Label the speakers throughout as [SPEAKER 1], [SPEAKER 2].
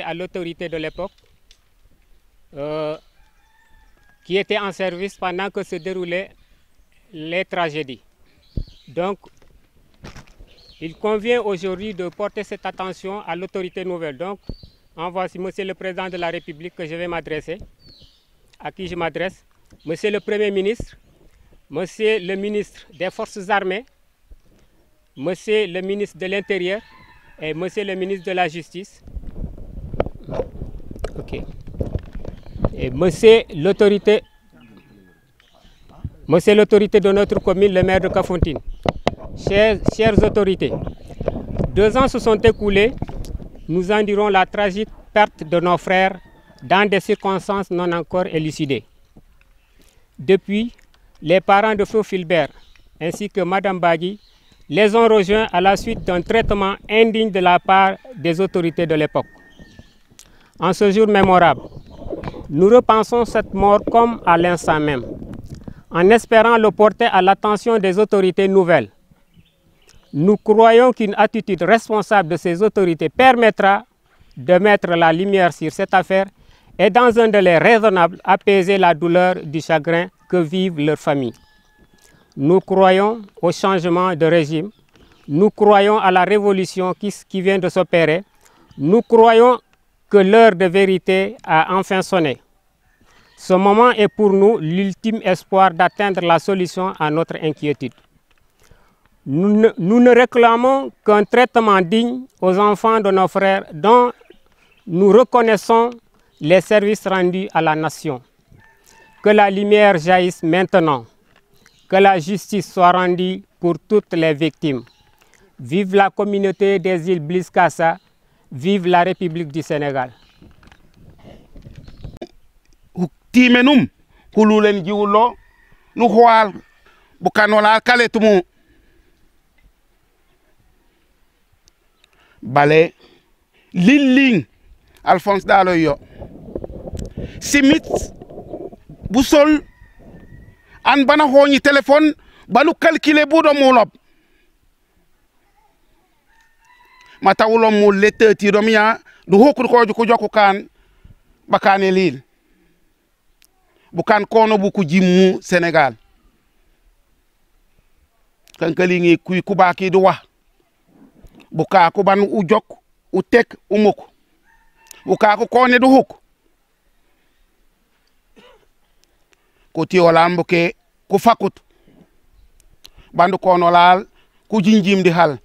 [SPEAKER 1] À l'autorité de l'époque qui était en service pendant que se déroulaient les tragédies. Donc, il convient aujourd'hui de porter cette attention à l'autorité nouvelle. Donc, en voici Monsieur le Président de la République que je vais m'adresser, à qui je m'adresse, Monsieur le Premier ministre, Monsieur le ministre des Forces armées, Monsieur le ministre de l'Intérieur et Monsieur le ministre de la Justice. Ok. Et Monsieur l'autorité de notre commune, le maire de Kafountine. Chères autorités, 2 ans se sont écoulés, nous endurons la tragique perte de nos frères dans des circonstances non encore élucidées. Depuis, les parents de Feu Filbert ainsi que Madame Bagui les ont rejoints à la suite d'un traitement indigne de la part des autorités de l'époque. En ce jour mémorable, nous repensons cette mort comme à l'instant même, en espérant le porter à l'attention des autorités nouvelles. Nous croyons qu'une attitude responsable de ces autorités permettra de mettre la lumière sur cette affaire et, dans un délai raisonnable, apaiser la douleur du chagrin que vivent leurs familles. Nous croyons au changement de régime, nous croyons à la révolution qui vient de s'opérer, nous croyons que l'heure de vérité a enfin sonné. Ce moment est pour nous l'ultime espoir d'atteindre la solution à notre inquiétude. Nous ne réclamons qu'un traitement digne aux enfants de nos frères dont nous reconnaissons les services rendus à la nation. Que la lumière jaillisse maintenant, que la justice soit rendue pour toutes les victimes. Vive la communauté des îles Blaise Casa, vive la République du Sénégal.
[SPEAKER 2] Timenum hululen jiwlo nu xoal bu kanola kaletumu bale lilling Alphonse Dalo yo simit bu sol an bana hoñi téléphone banu calculer bu do mulop mata wulom mu lette ti domia du hokku ko jokku kan bakane lil bukan kono buku jimmu Sénégal kankali ngi kuy kubaki du wax buka ko ban u jok u tek u muk buka ko kone du huk ko ti olambo ke ku fakut bandu kono laal ku jinjim di hal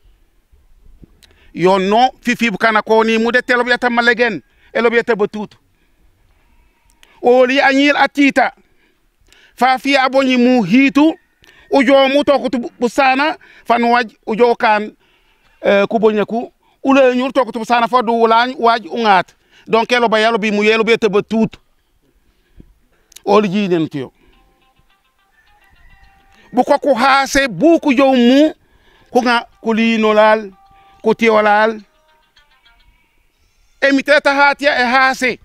[SPEAKER 2] yo no fifi bukana ko ni mu de telo biata malegen elo biata batut oli anyil atita fa fi aboni mu hitu ujo mu tokutu busana fan waj ujo kan ku bonyaku ule nyur tokutu busana fa du wulañ waj ungat donc elo ba yalo bi mu yelo be te batut oli ji nen tiyo bu ko ku hase bu ku jow mu ku nga ku lino lal ku tiolal emiteta hatia e hase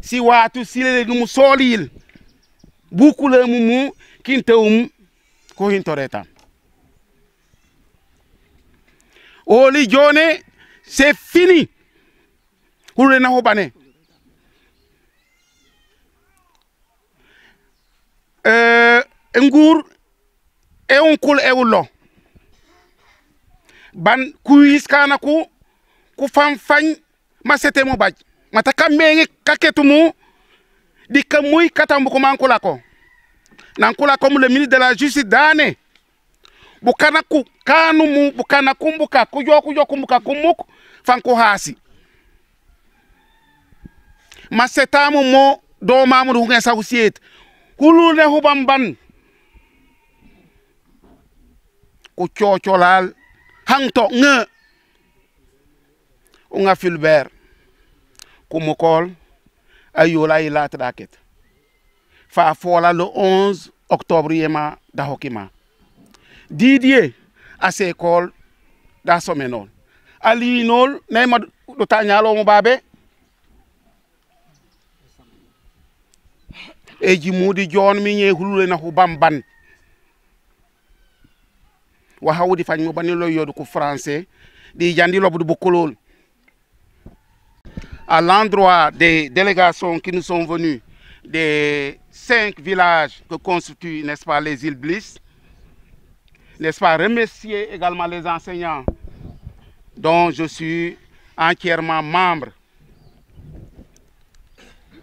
[SPEAKER 2] si watu silele numu solil bukule mumu kinteum ko hintoreta oli jone c'est fini hule na hobane nguur e on kul e wulo ban kuis kana ku fam fagn ma sete mo baj mata kambengi kaketumu di kamuy katambu ko mankula ko nankula ko le ministre de la justice dane bukana ku kanu mu bukana kumbuka ku joku kumbuka kumuk fanko hasi masetamu mo do mamudu ngi sawsiet kulu ne hubamban ku ciocholal hangto nge unga Fulbert kumukol ayola ila traket fa fola le 11 octobre yema da hokima Didier à ses écoles da somenol ali nol neyma do tanyalo mo babe e jimudi jon mi ñe hulule na hu bamban wa hawdi fañ mo banilo yodu ko français di jandi lobdu bu kolol à l'endroit des délégations qui nous sont venues des 5 villages que constituent, n'est-ce pas, les îles Bliss, n'est-ce pas, remercier également les enseignants dont je suis entièrement membre,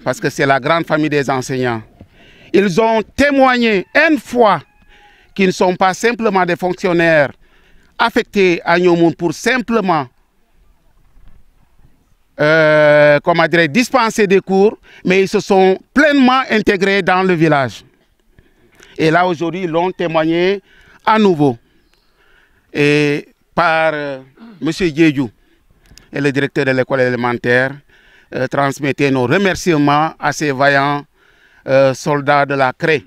[SPEAKER 2] parce que c'est la grande famille des enseignants. Ils ont témoigné une fois qu'ils ne sont pas simplement des fonctionnaires affectés à Nyomoun pour simplement comment dire, dispenser des cours, mais ils se sont pleinement intégrés dans le village. Et là, aujourd'hui, ils l'ont témoigné à nouveau. Et par M. Diédiou, et le directeur de l'école élémentaire, transmettez nos remerciements à ces vaillants soldats de la CRE.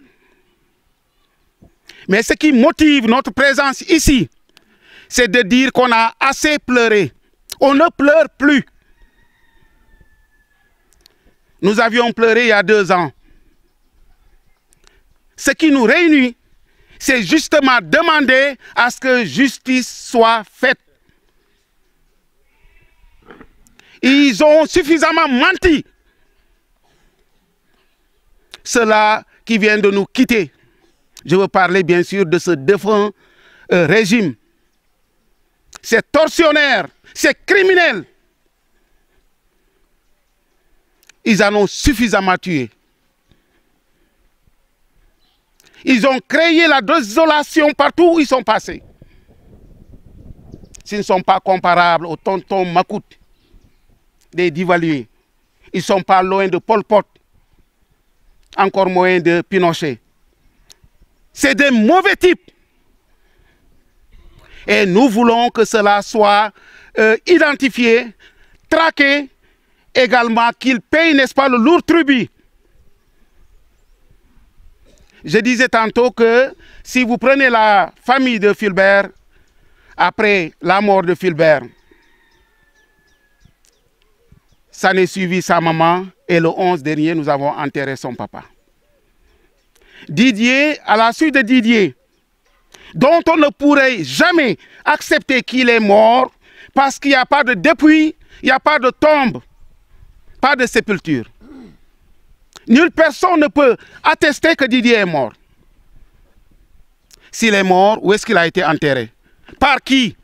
[SPEAKER 2] Mais ce qui motive notre présence ici, c'est de dire qu'on a assez pleuré. On ne pleure plus. Nous avions pleuré il y a 2 ans. Ce qui nous réunit, c'est justement demander à ce que justice soit faite. Ils ont suffisamment menti. Ceux-là qui viennent de nous quitter. Je veux parler bien sûr de ce défunt régime. C'est tortionnaire, c'est criminel. Ils en ont suffisamment tué. Ils ont créé la désolation partout où ils sont passés. S'ils ne sont pas comparables aux tontons Makout, des Duvalier, ils ne sont pas loin de Pol Pot, encore moins de Pinochet. C'est des mauvais types. Et nous voulons que cela soit identifié, traqué, également qu'ils payent, n'est-ce pas, le lourd tribut. Je disais tantôt que si vous prenez la famille de Fulbert, après la mort de Fulbert, ça n'est suivi sa maman et le 11 dernier, nous avons enterré son papa. Didier, à la suite de Didier, dont on ne pourrait jamais accepter qu'il est mort parce qu'il n'y a pas de dépouille, il n'y a pas de tombe, pas de sépulture. Nulle personne ne peut attester que Didier est mort. S'il est mort, où est-ce qu'il a été enterré? Par qui?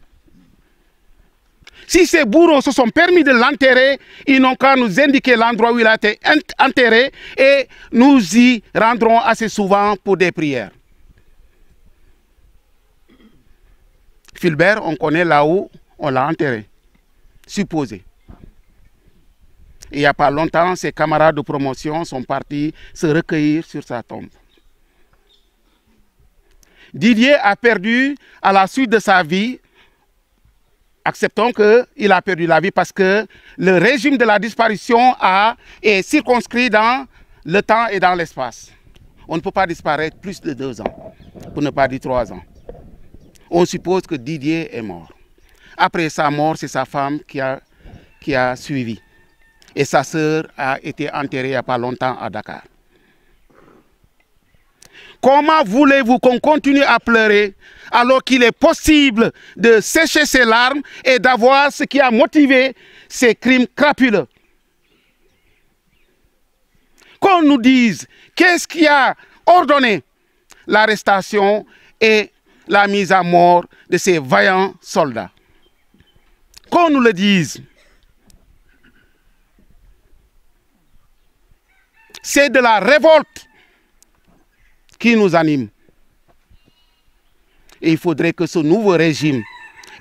[SPEAKER 2] Si ces bourreaux se sont permis de l'enterrer, ils n'ont qu'à nous indiquer l'endroit où il a été enterré et nous y rendrons assez souvent pour des prières. Fulbert, on connaît là où on l'a enterré, supposé. Il n'y a pas longtemps, ses camarades de promotion sont partis se recueillir sur sa tombe. Didier a perdu à la suite de sa vie. Acceptons qu'il a perdu la vie parce que le régime de la disparition est circonscrit dans le temps et dans l'espace. On ne peut pas disparaître plus de 2 ans, pour ne pas dire 3 ans. On suppose que Didier est mort. Après sa mort, c'est sa femme qui a suivi. Et sa sœur a été enterrée il n'y a pas longtemps à Dakar. Comment voulez-vous qu'on continue à pleurer alors qu'il est possible de sécher ses larmes et d'avoir ce qui a motivé ces crimes crapuleux? Qu'on nous dise qu'est-ce qui a ordonné l'arrestation et la mise à mort de ces vaillants soldats. Qu'on nous le dise. C'est de la révolte qui nous anime. Et il faudrait que ce nouveau régime,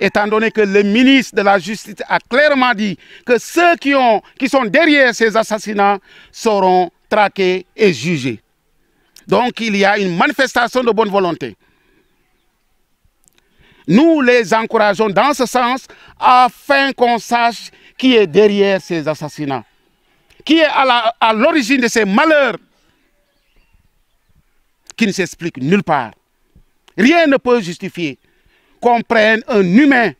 [SPEAKER 2] étant donné que le ministre de la Justice a clairement dit que ceux qui sont derrière ces assassinats seront traqués et jugés. Donc il y a une manifestation de bonne volonté. Nous les encourageons dans ce sens afin qu'on sache qui est derrière ces assassinats, qui est à l'origine de ces malheurs qui ne s'expliquent nulle part. Rien ne peut justifier qu'on prenne un humain,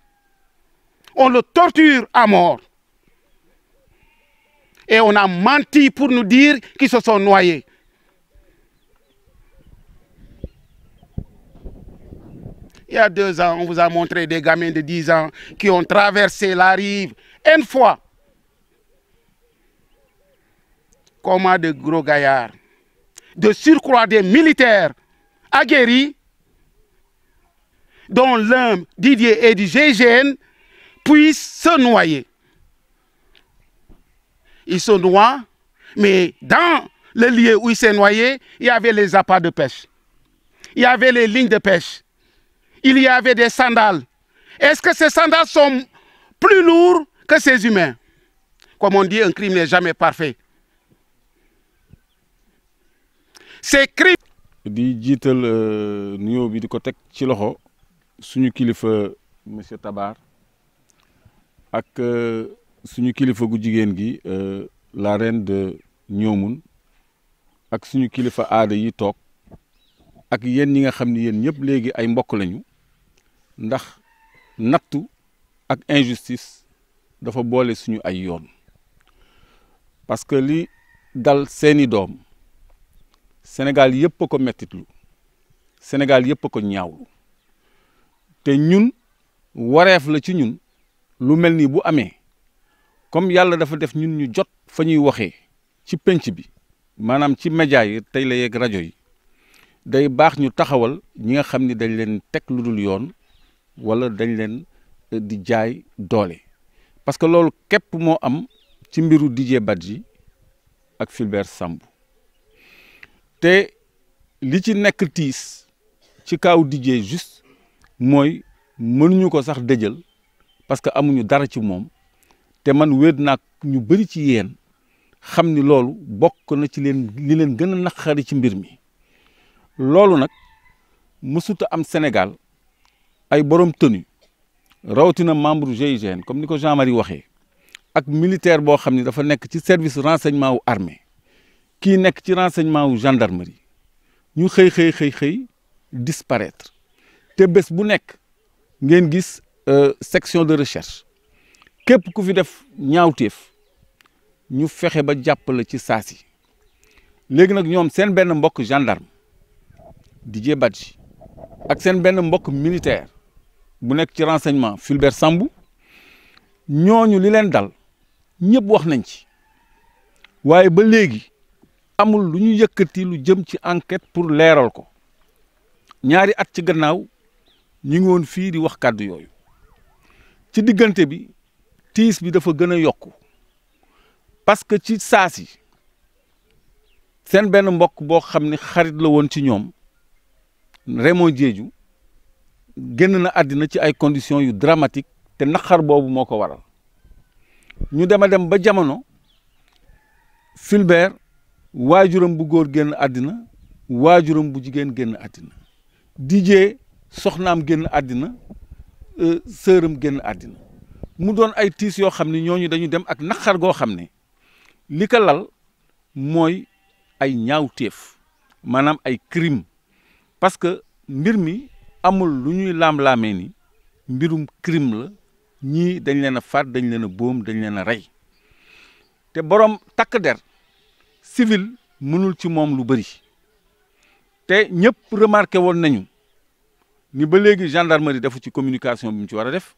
[SPEAKER 2] on le torture à mort. Et on a menti pour nous dire qu'ils se sont noyés. Il y a 2 ans, on vous a montré des gamins de 10 ans qui ont traversé la rive une fois. Comment de gros gaillards, de surcroît des militaires aguerris, dont l'un, Didier, est du GIGN, puissent se noyer. Ils se noient, mais dans le lieu où ils s'est noyés, il y avait les appâts de pêche. Il y avait les lignes de pêche. Il y avait des sandales. Est-ce que ces sandales sont plus lourds que ces humains? Comme on dit, un crime n'est jamais parfait. Ces crimes...
[SPEAKER 3] di jiital nuyoo bi di ko teg ci loxo suñu kilifa monsieur Tabar ak suñu kilifa gu jigéen gi la reine de Ñoomun ak suñu kilifa aada yi toog ak yéen ñi nga xam ni yéen ñëpp léegi ay mbokk lañu ndax nattu ak injustice dafa boole suñu ay yoon parce que li dal seeni doom Sénégal yëpp a ko mettitlu Sénégal yëpp a ko ñaawlu te ñun wareef la ci ñun lu mel ni bu amee comme yàlla dafa def ñun ñu jot fa ñuy waxee ci penc bi maanaam ci média yi tey la yeeg rajo yi day baax ñu taxawal ñi nga xam ni dañ leen teg lu dul yoon wala dañ leen di jaay doole parce que loolu képp moo am ci mbiru Didier Badji ak Fulbert Sambou te li ci nekk tiis ci kaw Didier juste mooy mënuñu ko sax dëjal parce que amuñu dara ci moom te man wéet naa ñu bëri ci yéen xam ni loolu bokk na ci leen li leen gën a naqari ci mbir mi loolu nag mësuta am Sénégal ay borom tenue rawatina membre GIGN comme ni ko Jean-Marie waxee ak militaire boo xam ni dafa nekk ci service renseignement wu armée kii nekk ci renseignement wu gendarmerie ñu xëy disparaître te bés bu nekk ngeen gis section de recherche képp ku fi def ñaawteef ñu fexe ba jàppale ci saasi léegi nag ñoom seen benn mbokk gendarme Didier Badji ak seen benn mbokk militaire bu nekk ci renseignement Fulbert Sambou ñooñu li leen dal ñëpp wax nañ ci waaye ba léegi amul lu ñu yëkkati lu jëm ci enquête pour leeral ko ñaari at ci gannaaw ñu ngi woon fii di wax kàddu yooyu ci diggante bi tiis bi dafa gën a yokku parce que ci saasi seen benn mbokk boo xam ne xarit la woon ci ñoom Raymond Diédhiou génn na àddina ci ay conditions yu dramatique te naqar boobu moo ko waral ñu dem ba jamono Fulbert waajuram bu góor génn àddina waajuram bu jigéen génn àddina Didier soxnaam génn àddina sëram génn àddina mu doon ay tiis yoo xam ne ñooñu dañu dem ak naqar goo xam ne li ko lal mooy ay ñaawteef maanaam ay crime parce que mbir mi amul lu ñuy laam-laamee ni mbirum crime la ñii dañ leen a faat dañ leen a boom dañ leen a rey te borom takk der civil mënul ci moom lu bëri te ñëpp remarqué woon nañu ni ba léegi gendarmerie defu ci communication bi mu ci war a def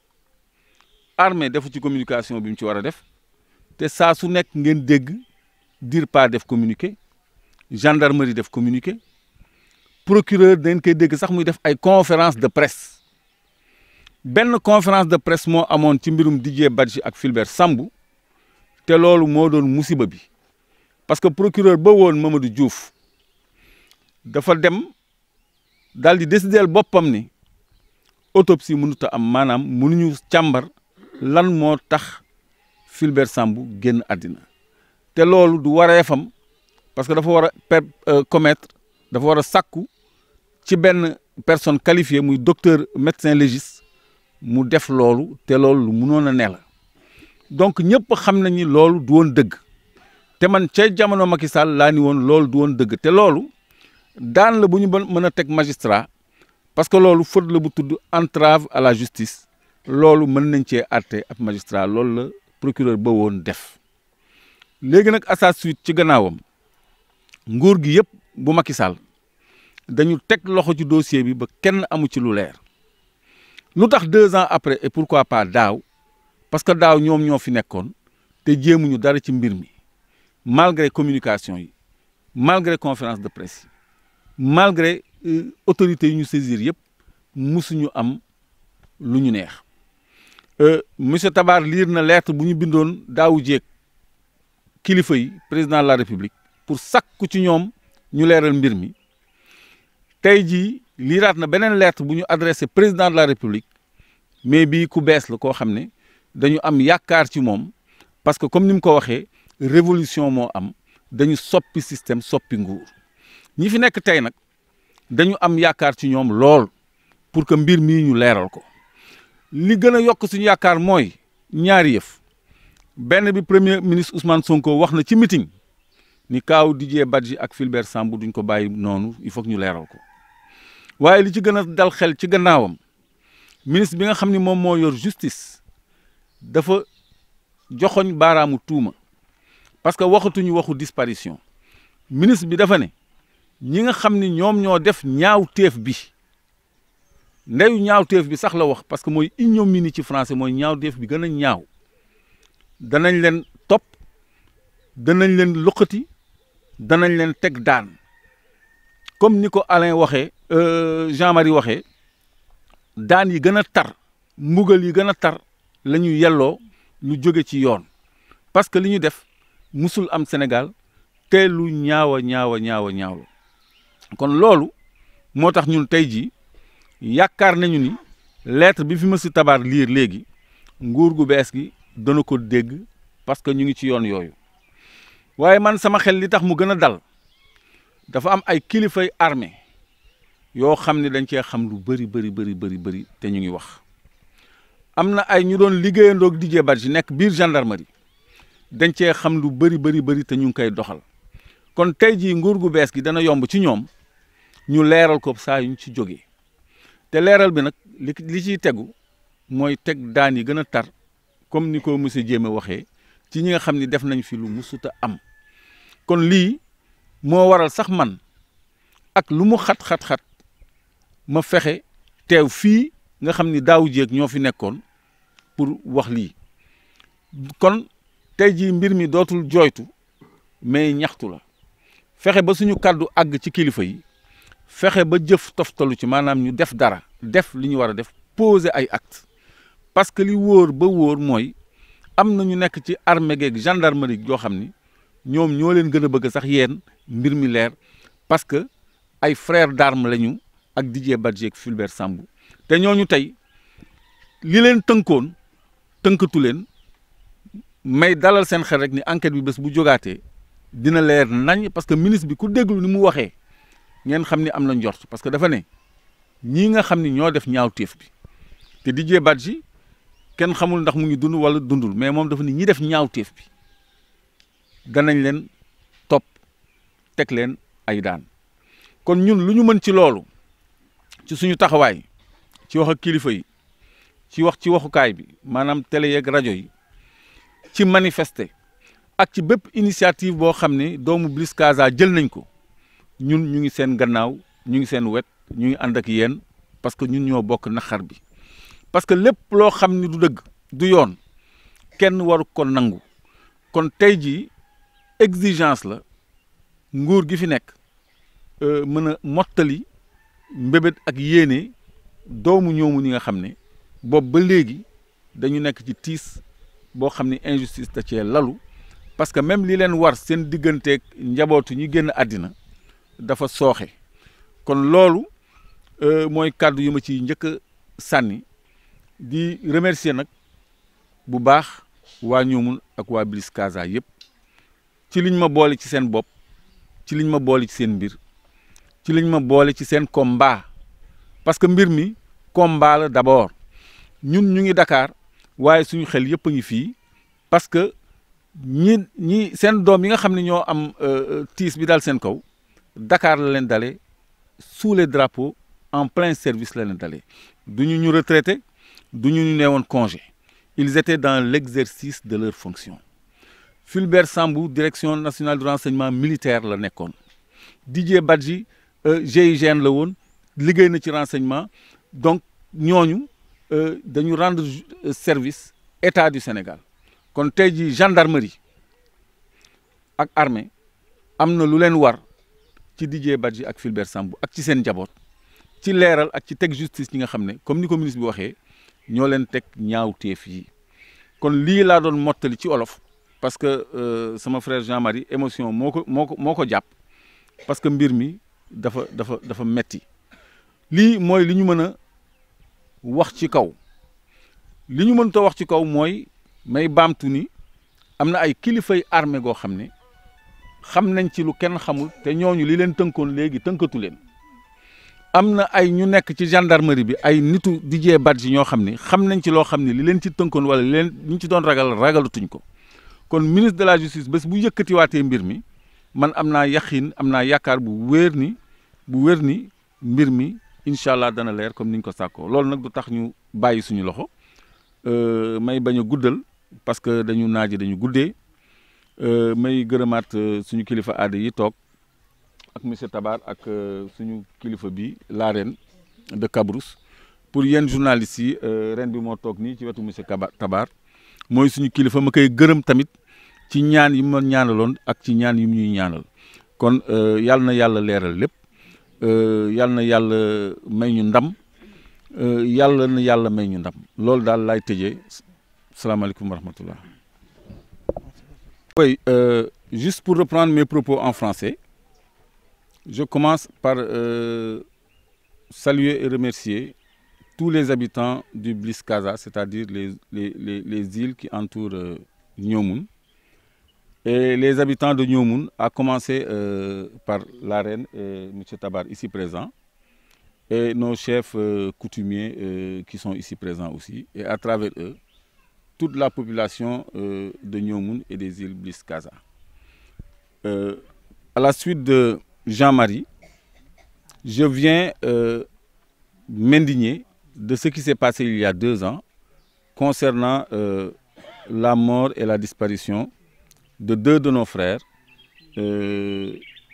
[SPEAKER 3] armée defu ci communication bi mu ci war a def te saa su nekk ngeen dégg DIRPA def communiqué gendarmerie def communiqué procureur dañ koy dégg sax muy def ay conférence de presse benn conférence de presse moo amoon ci mbirum Didier Badji ak Fulbert Sambou te loolu moo doon musiba bi parce que procureur ba woon Mamadou Diouf dafa dem daal di décider boppam ni autopsie mënut a am maanaam mënuñu càmbar lan moo tax Fulbert Sambou génn àddina te loolu du wareefam parce que dafa war a commettre dafa war a sàkku ci benn personne qualifiée muy docteur médecin légiste mu def loolu te loolu lu mënoon a ne la donc ñëpp xam nañ ni loolu du woon dëgg te man ca jamono Macky Sall laa ni woon loolu du woon dëgg te loolu daan la bu ñu mën a teg magistrat parce que loolu faute la bu tudd entrave à la justice loolu mën nañ cee àtte ab magistrat loolu la procureur ba woon def léegi nag à sa suite ci gannaawam nguur gi yëpp bu Macky Sall dañu teg loxo ci dossier bi ba kenn amu ci lu leer lu tax 2 ans après et pourquoi pas daaw parce que daaw ñoom ñoo fi nekkoon te jéemuñu dara ci mbir mi malgré communication yi malgré conférence de presse yi malgré autorités yi ñu saisir yëpp musuñu am lu ñu neex monsieur Tabar lire na lettre bu ñu bindoon daawu jéeg kilifa yi président de la république pour sakku ci ñoom ñu leeral mbir mi tey jii liiraat na beneen lettre bu ñu adressé président de la république mais bii ku bees la koo xam ne dañu am yaakaar ci moom parce que comme ni mu ko waxee révolution moo am dañu soppi système soppi nguur ñi fi nekk tey nag dañu am yaakaar ci ñoom lool pour que mbir mii ñu leeral ko li gën a yokk suñu yaakaar mooy ñaari yëf benn bi premier ministre Ousmane Sonko wax na ci meeting ni kaaw Didier Badji ak Fulbert Sambou duñ ko bàyyi noonu il faut que ñu leeral ko waaye li ci gën a dal xel ci gannaawam ministre bi nga xam ni moom moo yor justice dafa joxoñ baaraamu tuuma parce que waxatuñu waxu disparition ministre bi dafa ne ñi nga xam ni ñoom ñoo def ñaawteef bi ndeyu ñaawteef bi sax la wax parce que mooy ignominie ci français mooy ñaawteef bi gën a ñaaw danañ leen topp danañ leen luqati danañ leen teg daan comme ni ko Alain waxee Jean-Marie waxee daan yi gën a tar mbugal yi gën a tar la ñu yelloo lu jóge ci yoon parce que li ñu def musul am Sénégal te lu ñaaw a ñaaw a ñaaw a ñaaw la kon loolu moo tax ñun tey jii yaakaar nañu ni lettre bi fi monsieur Tabar liir léegi nguur gu bees gi dana ko dégg parce que ñu ngi ci yoon yooyu waaye man sama xel li tax mu gën a dal dafa am ay kilifay armée yoo xam ne dañ cee xam lu bëri te ñu ngi wax am na ay ñu doon liggéeyandoog Didier Badji nekk biir gendarmerie dañ cee xam lu bëri te ñu ngi koy doxal kon tey jii nguur gu bees gi dana yomb ci ñoom ñu leeral ko saa yuñ ci jógee te leeral bi nag li ciy tegu mooy teg daan yi gën a tar comme ni ko monsieur Diémé waxee ci ñi nga xam ni def nañ fi lu musuta am kon lii moo waral sax man ak lu mu xat ma fexe teew fii nga xam ni daaw jéeg ñoo fi nekkoon pour wax lii kon tey jii mbir mi dootul jooytu mais ñaxtu la fexe ba suñu kàddu àgg ci kilifa yi fexe ba jëf toftalu ci maanaam ñu def dara def li ñu war a def poser ay acte parce que li wóor ba wóor mooy am na ñu nekk ci armée geeg gendarmerie yoo xam ni ñoom ñoo leen gën a bëgg sax yéen mbir mi leer parce que ay frères d'armes lañu ak Didier Badji ak Fulbert Sambou te ñooñu tey li leen tënkoon tënkatu leen may dalal seen xel rek ni enquête bi bés bu jógaatee dina leer nañ parce que ministre bi ku déglu ni mu waxee ngeen xam ni am na njort parce que dafa ne ñii nga xam ni ñoo def ñaawteef bi te Didier Badji kenn xamul ndax mu ngi dund wala dundul mais moom dafa ni ñi def ñaawteef bi danañ leen topp teg leen ay daan kon ñun lu ñu mën ci loolu ci suñu taxawaay ci wax ak kilifa yi ci wax ci waxukaay bi maanaam télé yeeg rajo yi ci manifester ak ci bépp initiative boo xam ne doomu Bliss Casa jël nañ ko ñun ñu ngi seen gannaaw ñu ngi seen wet ñu ngi ànd ak yéen parce que ñun ñoo bokk naqar bi parce que lépp loo xam ni du dëgg du yoon kenn waru ko nangu kon tey jii exigence la nguur gi fi nekk mën a mottali mbébét ak yéene doomu ñoomu ñi nga xam ne boobu ba léegi dañu nekk ci tiis boo xam ne injustice da cee lalu parce que même li leen war seen digganteeg njabootu ñi génn àddina dafa sooxe kon loolu mooy kàddu yu ma ci njëkk a sànni di remercier nag bu baax waa ñoomul ak waa Bliss Casa yëpp ci liñ ma boole ci seen bopp ci liñ ma boole ci seen mbir ci liñ ma boole ci seen combat parce que mbir mi combat la d'abord ñun ñu ngi Dakar waaye suñu xel yëpp a ngi fii parce que ñi seen doom yi nga xam ne ñoo am tiis bi dal seen kaw Dakar la leen dalee sous les drapeaux en plein service la leen dalee du ñu retraité du ñu neewoon congé ils étaient dans l'exercice de leur fonction Fulbert Sambou direction nationale du renseignement militaire la nekkoon Didier Badji GIGN la woon liggéey na ci renseignement donc ñooñu dañu rendre service état du Sénégal kon tey jii gendarmerie ak armée am na lu leen war ci Didier Badji ak Fulbert Sambou ak ci seen njaboot ci leeral ak ci teg justice ñi nga xam ne comme ni ko ministre bi waxee ñoo leen teg ñaawteef yi kon lii laa doon mottali ci olof parce que sama frère Jean-Marie émotion moo ko jàpp parce que mbir mi dafa metti lii mooy li ñu mën a wax ci kaw li ñu mënta wax ci kaw mooy may baamtu ni am na ay kilifay armée goo xam ne xam nañ ci lu kenn xamul te ñooñu li leen tënkoon léegi tënkatu leen am na ay ñu nekk ci gendarmerie bi ay nitu Didier Badji ñoo xam ne xam nañ ci loo xam ne li leen ci tënkoon wala li leen ñu ci doon ragalatuñ ko kon ministre de la justice bés bu yëkkatiwaatee mbir mi man am naa yaqiin am naa yaakaar bu wér ni mbir mi incha allah dana leer comme ni ñu ko sàkkoo loolu nag du tax ñu bàyyi suñu loxo may bañ a guddal parce que dañu naaje dañu guddee may gërëmaat suñu kilifa aada yi toog ak monsieur Tabar ak suñu kilifa bi la reine de Cabrousse pour yéen journalistes yi ren bi moo toog nii ci wetu monsieur Tabar mooy suñu kilifa ma koy gërëm tamit ci ñaan yi ma ñaanaloon ak ci ñaan yi mu ñuy ñaanal kon yàlla na yàlla leeral lépp yàlla na yàlla may ñu ndam yàlla na yàlla may ñu ndam loolu daal laay tëjee salaamaaleykum wa rahmatullah. Oui, juste pour reprendre mes propos en français, je commence par saluer et remercier tous les habitants du Bliss Casa, c'est-à-dire les îles qui entourent Nyomoun. Et les habitants de Nyomoun, à commencer par la reine et M. Tabar ici présent, et nos chefs coutumiers qui sont ici présents aussi, et à travers eux, toute la population de Nyomoun et des îles Bliss Casa. À la suite de Jean-Marie, je viens m'indigner de ce qui s'est passé il y a 2 ans concernant la mort et la disparition de 2 de nos frères,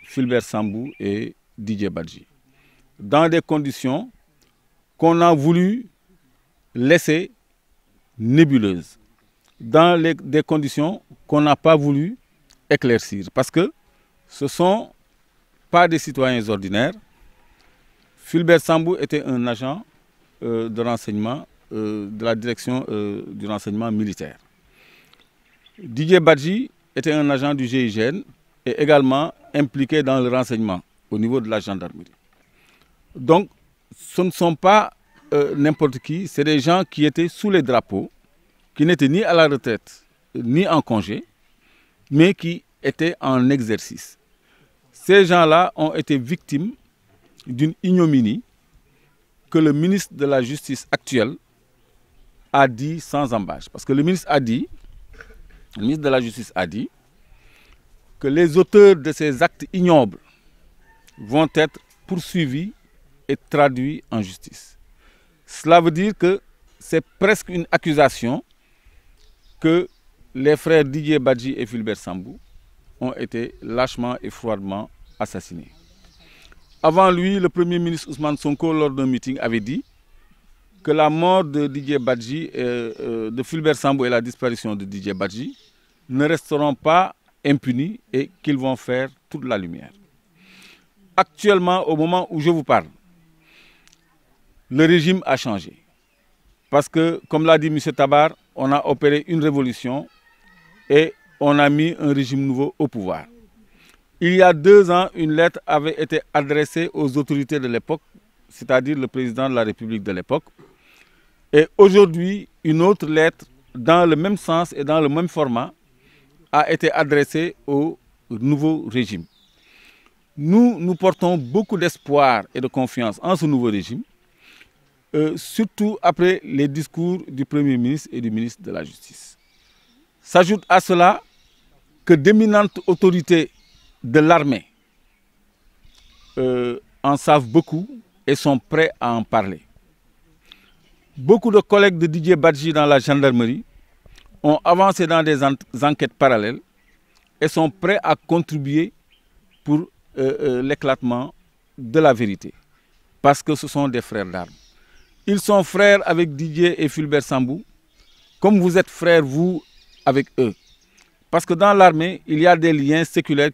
[SPEAKER 3] Fulbert Sambou et Didier Badji, dans des conditions qu'on a voulu laisser nébuleuses, dans des conditions qu'on n'a pas voulu éclaircir, parce que ce ne sont pas des citoyens ordinaires. Fulbert Sambou était un agent de renseignement de la direction du renseignement militaire. Didier Badji était un agent du GIGN et également impliqué dans le renseignement au niveau de la gendarmerie. Donc, ce ne sont pas n'importe qui, c'est des gens qui étaient sous les drapeaux, qui n'étaient ni à la retraite, ni en congé, mais qui étaient en exercice. Ces gens-là ont été victimes d'une ignominie que le ministre de la Justice actuel a dit sans embâche. Parce que le ministre de la Justice a dit que les auteurs de ces actes ignobles vont être poursuivis et traduits en justice. Cela veut dire que c'est presque une accusation que les frères Didier Badji et Fulbert Sambou ont été lâchement et froidement assassinés. Avant lui, le Premier ministre Ousmane Sonko, lors d'un meeting, avait dit que la mort de Didier Badji, de Fulbert Sambou et la disparition de Didier Badji ne resteront pas impunis et qu'ils vont faire toute la lumière. Actuellement, au moment où je vous parle, le régime a changé. Parce que, comme l'a dit M. Tabar, on a opéré une révolution et on a mis un régime nouveau au pouvoir. Il y a 2 ans, une lettre avait été adressée aux autorités de l'époque, c'est-à-dire le président de la République de l'époque. Et aujourd'hui, une autre lettre, dans le même sens et dans le même format, a été adressée au nouveau régime. Nous portons beaucoup d'espoir et de confiance en ce nouveau régime, surtout après les discours du Premier ministre et du ministre de la Justice. S'ajoute à cela que d'éminentes autorités de l'armée en savent beaucoup et sont prêts à en parler. Beaucoup de collègues de Didier Badji dans la gendarmerie ont avancé dans des enquêtes parallèles et sont prêts à contribuer pour l'éclatement de la vérité. Parce que ce sont des frères d'armes. Ils sont frères avec Didier et Fulbert Sambou, comme vous êtes frères, vous, avec eux. Parce que dans l'armée, il y a des liens séculaires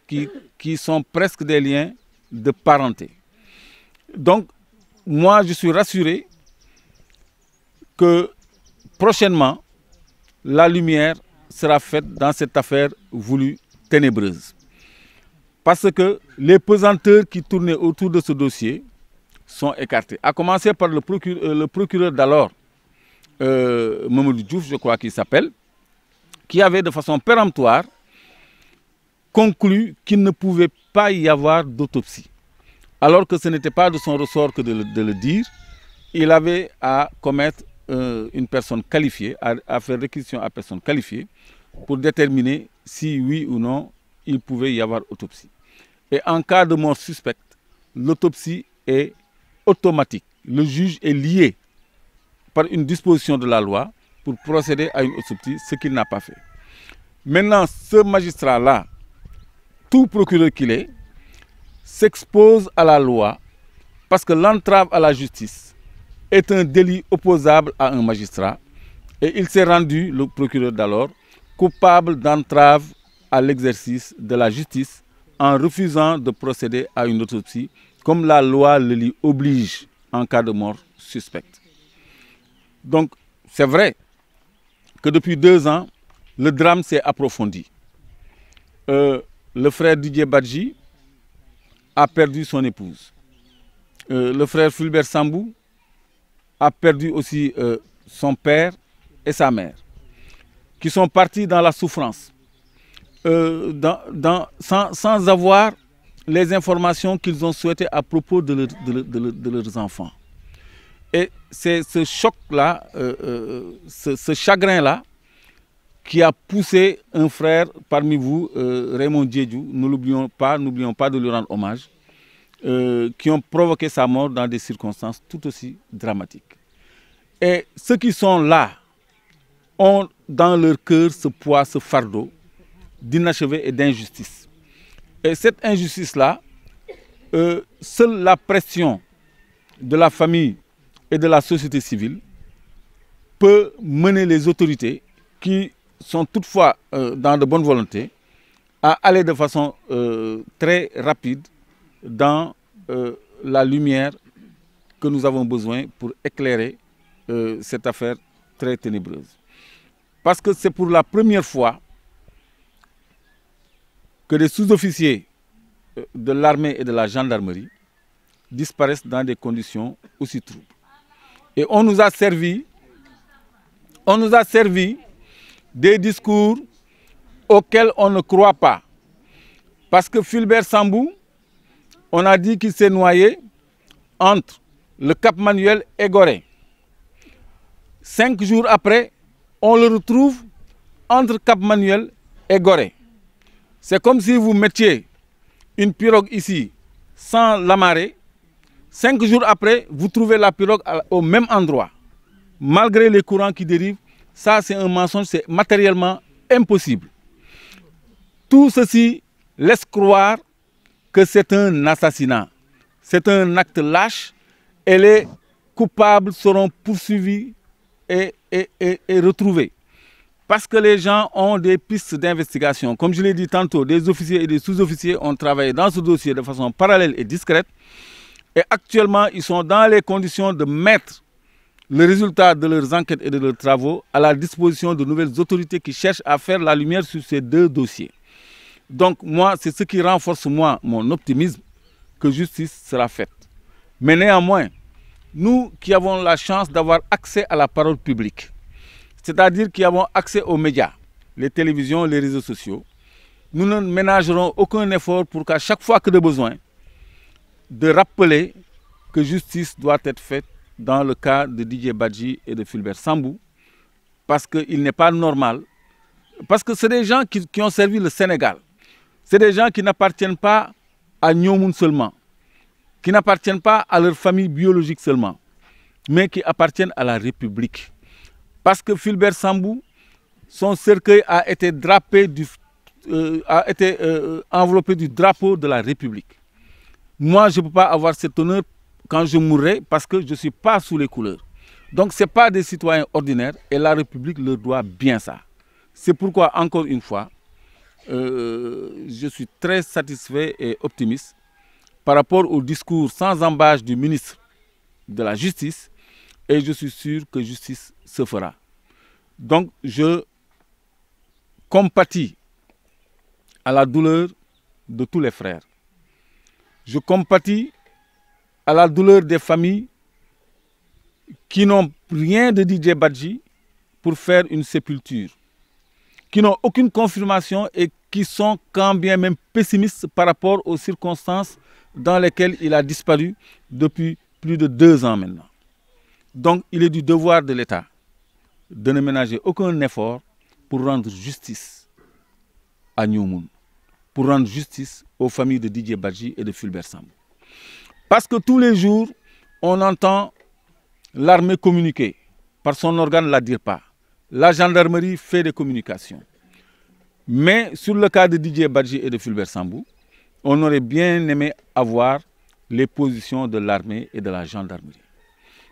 [SPEAKER 3] qui sont presque des liens de parenté. Donc, moi, je suis rassuré que prochainement, la lumière sera faite dans cette affaire voulue ténébreuse. Parce que les pesanteurs qui tournaient autour de ce dossier sont écartés. À commencer par le procureur d'alors, Mamadou Diouf, je crois qu'il s'appelle, qui avait de façon péremptoire conclu qu'il ne pouvait pas y avoir d'autopsie. Alors que ce n'était pas de son ressort que de le dire, il avait à commettre une personne qualifiée, à faire réquisition à personne qualifiée pour déterminer si oui ou non il pouvait y avoir autopsie. Et en cas de mort suspecte, l'autopsie est automatique. Le juge est lié par une disposition de la loi pour procéder à une autopsie, ce qu'il n'a pas fait. Maintenant, ce magistrat-là, tout procureur qu'il est, s'expose à la loi parce que l'entrave à la justice est un délit opposable à un magistrat et il s'est rendu, le procureur d'alors, coupable d'entrave à l'exercice de la justice en refusant de procéder à une autopsie comme la loi le lui oblige en cas de mort suspecte. Donc, c'est vrai que depuis 2 ans, le drame s'est approfondi. Le frère Didier Badji a perdu son épouse. Le frère Fulbert Sambou a perdu aussi son père et sa mère, qui sont partis dans la souffrance, sans avoir les informations qu'ils ont souhaitées à propos de leurs enfants. Et c'est ce choc-là, ce chagrin-là, qui a poussé un frère parmi vous, Raymond Diédiou, n'oublions pas de lui rendre hommage, qui ont provoqué sa mort dans des circonstances tout aussi dramatiques. Et ceux qui sont là ont dans leur cœur ce poids, ce fardeau d'inachevé et d'injustice. Et cette injustice-là, seule la pression de la famille et de la société civile peut mener les autorités qui sont toutefois dans de bonne volonté à aller de façon très rapide dans la lumière que nous avons besoin pour éclairer cette affaire très ténébreuse. Parce que c'est pour la première fois que des sous-officiers de l'armée et de la gendarmerie disparaissent dans des conditions aussi troubles. Et on nous a servi des discours auxquels on ne croit pas. Parce que Fulbert Sambou, on a dit qu'il s'est noyé entre le Cap Manuel et Gorée. 5 jours après, on le retrouve entre Cap Manuel et Gorée. C'est comme si vous mettiez une pirogue ici sans l'amarrer. 5 jours après, vous trouvez la pirogue au même endroit. Malgré les courants qui dérivent, ça c'est un mensonge, c'est matériellement impossible. Tout ceci laisse croire que c'est un assassinat. C'est un acte lâche et les coupables seront poursuivis et retrouvés. Parce que les gens ont des pistes d'investigation. Comme je l'ai dit tantôt, des officiers et des sous-officiers ont travaillé dans ce dossier de façon parallèle et discrète. Et actuellement, ils sont dans les conditions de mettre le résultat de leurs enquêtes et de leurs travaux à la disposition de nouvelles autorités qui cherchent à faire la lumière sur ces 2 dossiers. Donc moi, c'est ce qui renforce mon optimisme que justice sera faite. Mais néanmoins, nous qui avons la chance d'avoir accès à la parole publique, c'est-à-dire qui avons accès aux médias, les télévisions, les réseaux sociaux, nous ne ménagerons aucun effort pour qu'à chaque fois que de besoin, de rappeler que justice doit être faite dans le cas de Didier Badji et de Fulbert Sambou, parce qu'il n'est pas normal, parce que c'est des gens qui ont servi le Sénégal, c'est des gens qui n'appartiennent pas à Nyomoun seulement, qui n'appartiennent pas à leur famille biologique seulement, mais qui appartiennent à la République. Parce que Fulbert Sambou, son cercueil a été enveloppé du drapeau de la République. Moi, je ne peux pas avoir cet honneur quand je mourrai parce que je ne suis pas sous les couleurs. Donc, ce n'est pas des citoyens ordinaires et la République leur doit bien ça. C'est pourquoi, encore une fois, je suis très satisfait et optimiste par rapport au discours sans embâche du ministre de la Justice et je suis sûr que justice se fera. Donc, je compatis à la douleur de tous les frères. Je compatis à la douleur des familles qui n'ont rien de Didier Badji pour faire une sépulture, qui n'ont aucune confirmation et qui sont quand bien même pessimistes par rapport aux circonstances dans lesquelles il a disparu depuis plus de 2 ans maintenant. Donc, il est du devoir de l'État de ne ménager aucun effort pour rendre justice à Nyomoun, pour rendre justice aux familles de Didier Badji et de Fulbert Sambou. Parce que tous les jours, on entend l'armée communiquer par son organe, la DIRPA. La gendarmerie fait des communications. Mais sur le cas de Didier Badji et de Fulbert Sambou, on aurait bien aimé avoir les positions de l'armée et de la gendarmerie.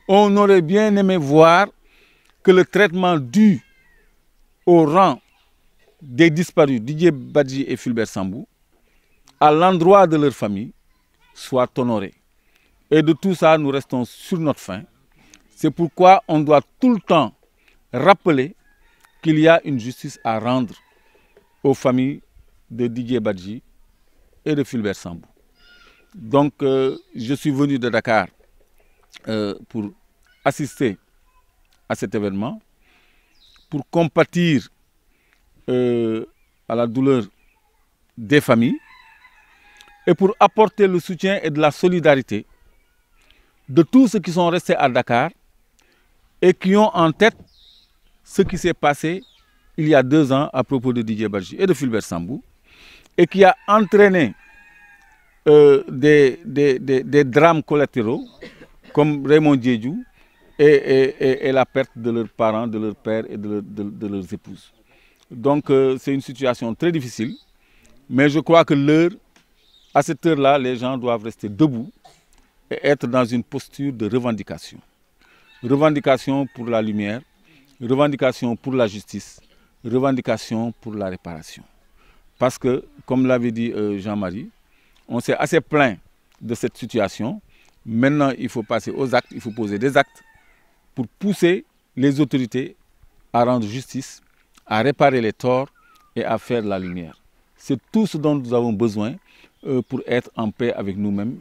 [SPEAKER 3] On aurait bien aimé voir que le traitement dû au rang des disparus Didier Badji et Fulbert Sambou à l'endroit de leur famille soit honoré. Et de tout ça, nous restons sur notre faim. C'est pourquoi on doit tout le temps rappeler qu'il y a une justice à rendre aux familles de Didier Badji et de Fulbert Sambou. Donc, je suis venu de Dakar pour assister à cet événement, pour compatir à la douleur des familles et pour apporter le soutien et de la solidarité de tous ceux qui sont restés à Dakar et qui ont en tête ce qui s'est passé il y a 2 ans à propos de Didier Badji et de Fulbert Sambou et qui a entraîné des drames collatéraux comme Raymond Diédhiou et la perte de leurs parents, de leurs pères et de leurs épouses. Donc c'est une situation très difficile, mais je crois que à cette heure-là, les gens doivent rester debout et être dans une posture de revendication. Revendication pour la lumière, revendication pour la justice, revendication pour la réparation. Parce que, comme l'avait dit Jean-Marie, on s'est assez plaint de cette situation. Maintenant, il faut passer aux actes, il faut poser des actes pour pousser les autorités à rendre justice, à réparer les torts et à faire la lumière. C'est tout ce dont nous avons besoin pour être en paix avec nous-mêmes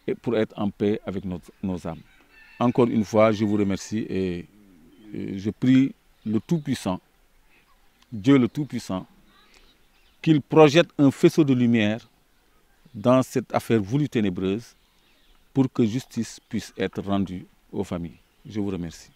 [SPEAKER 3] et pour être en paix avec nos âmes. Encore une fois, je vous remercie et je prie le Tout-Puissant, Dieu le Tout-Puissant, qu'il projette un faisceau de lumière dans cette affaire voulue ténébreuse pour que justice puisse être rendue aux familles. Je vous remercie.